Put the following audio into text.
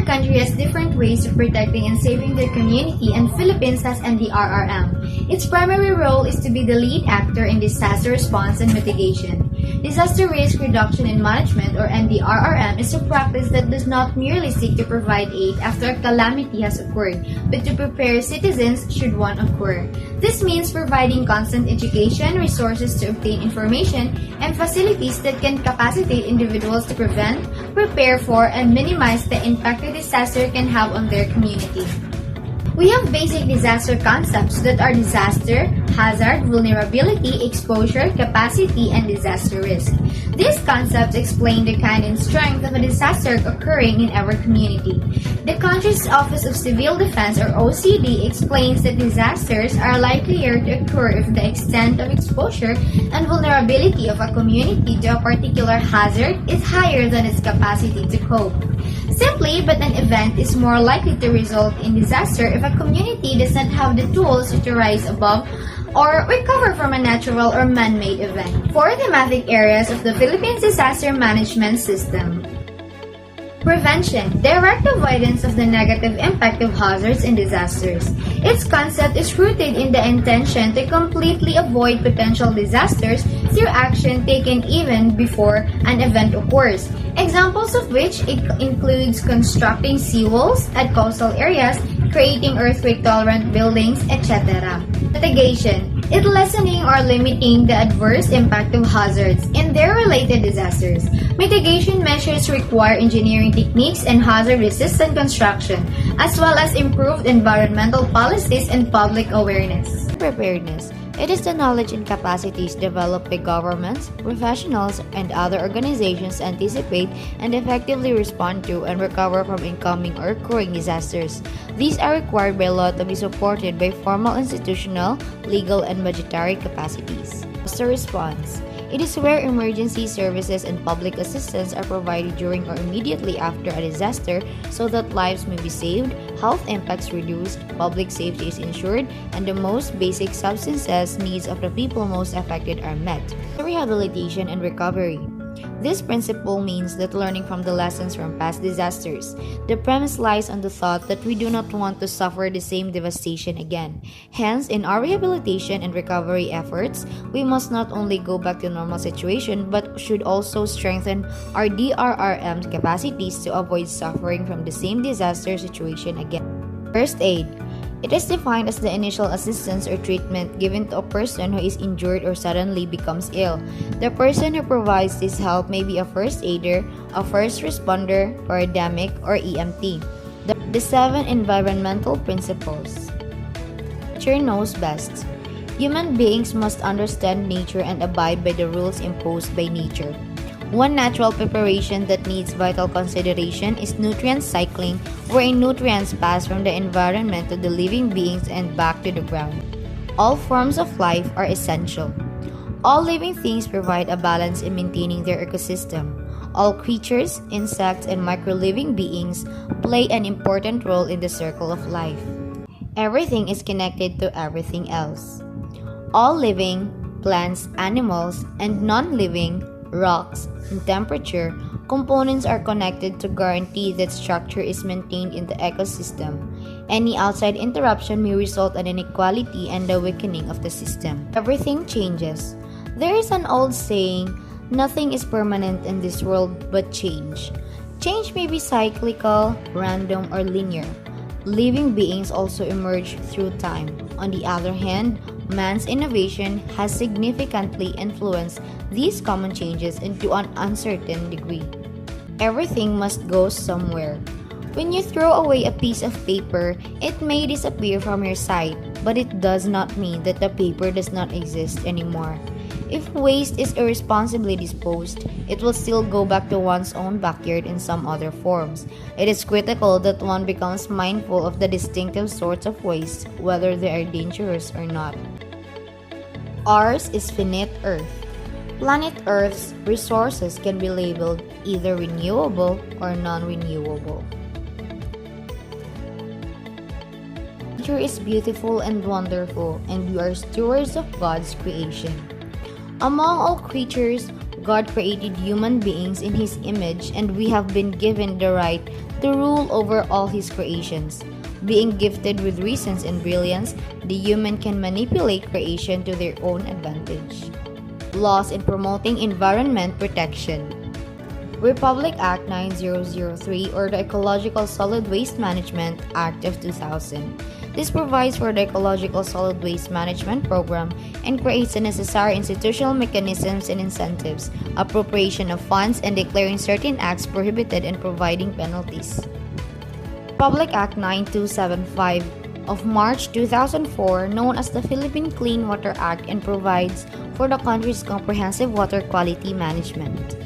country has different ways of protecting and saving their community, and Philippines has NDRRM. Its primary role is to be the lead actor in disaster response and mitigation. Disaster Risk Reduction and Management, or NDRRM, is a practice that does not merely seek to provide aid after a calamity has occurred, but to prepare citizens should one occur. This means providing constant education, resources to obtain information, and facilities that can capacitate individuals to prevent, prepare for, and minimize the impact a disaster can have on their community. We have basic disaster concepts that are disaster, hazard, vulnerability, exposure, capacity, and disaster risk. These concepts explain the kind and strength of a disaster occurring in our community. The country's Office of Civil Defense, or OCD, explains that disasters are likelier to occur if the extent of exposure and vulnerability of a community to a particular hazard is higher than its capacity to cope. Simply, but an event is more likely to result in disaster if a community does not have the tools to rise above or recover from a natural or man-made event. Four thematic areas of the Philippines Disaster Management System. Prevention, direct avoidance of the negative impact of hazards and disasters. Its concept is rooted in the intention to completely avoid potential disasters through action taken even before an event occurs. Examples of which includes constructing seawalls at coastal areas, creating earthquake-tolerant buildings, etc. Mitigation, it lessening or limiting the adverse impact of hazards and their related disasters. Mitigation measures require engineering techniques and hazard-resistant construction, as well as improved environmental policies and public awareness. Preparedness. It is the knowledge and capacities developed by governments, professionals, and other organizations to anticipate and effectively respond to and recover from incoming or occurring disasters. These are required by law to be supported by formal institutional, legal, and budgetary capacities. Disaster response. It is where emergency services and public assistance are provided during or immediately after a disaster so that lives may be saved, health impacts reduced, public safety is ensured, and the most basic subsistence needs of the people most affected are met. Rehabilitation and recovery. This principle means that learning from the lessons from past disasters. The premise lies on the thought that we do not want to suffer the same devastation again. Hence, in our rehabilitation and recovery efforts, we must not only go back to normal situation but should also strengthen our DRRM capacities to avoid suffering from the same disaster situation again. First aid. It is defined as the initial assistance or treatment given to a person who is injured or suddenly becomes ill. The person who provides this help may be a first aider, a first responder, paramedic, or EMT. The 7 environmental principles. Nature knows best. Human beings must understand nature and abide by the rules imposed by nature. One natural preparation that needs vital consideration is nutrient cycling, wherein nutrients pass from the environment to the living beings and back to the ground. All forms of life are essential. All living things provide a balance in maintaining their ecosystem. All creatures, insects, and micro-living beings play an important role in the circle of life. Everything is connected to everything else. All living, plants, animals, and non-living, rocks, and temperature components are connected to guarantee that structure is maintained in the ecosystem. Any outside interruption may result in inequality and the weakening of the system. Everything changes. There is an old saying, nothing is permanent in this world but change. Change may be cyclical, random, or linear. Living beings also emerge through time. On the other hand, man's innovation has significantly influenced these common changes into an uncertain degree. Everything must go somewhere. When you throw away a piece of paper, it may disappear from your sight, but it does not mean that the paper does not exist anymore. If waste is irresponsibly disposed, it will still go back to one's own backyard in some other forms. It is critical that one becomes mindful of the distinctive sorts of waste, whether they are dangerous or not. Ours is finite Earth. Planet Earth's resources can be labeled either renewable or non-renewable. Nature is beautiful and wonderful, and we are stewards of God's creation. Among all creatures, God created human beings in His image, and we have been given the right to rule over all his creations. Being gifted with reasons and brilliance, the human can manipulate creation to their own advantage. Laws in promoting environment protection. Republic Act 9003 or the Ecological Solid Waste Management Act of 2000. This provides for the Ecological Solid Waste Management Program and creates the necessary institutional mechanisms and incentives, appropriation of funds, and declaring certain acts prohibited and providing penalties. Republic Act 9275 of March 2004, known as the Philippine Clean Water Act, and provides for the country's comprehensive water quality management.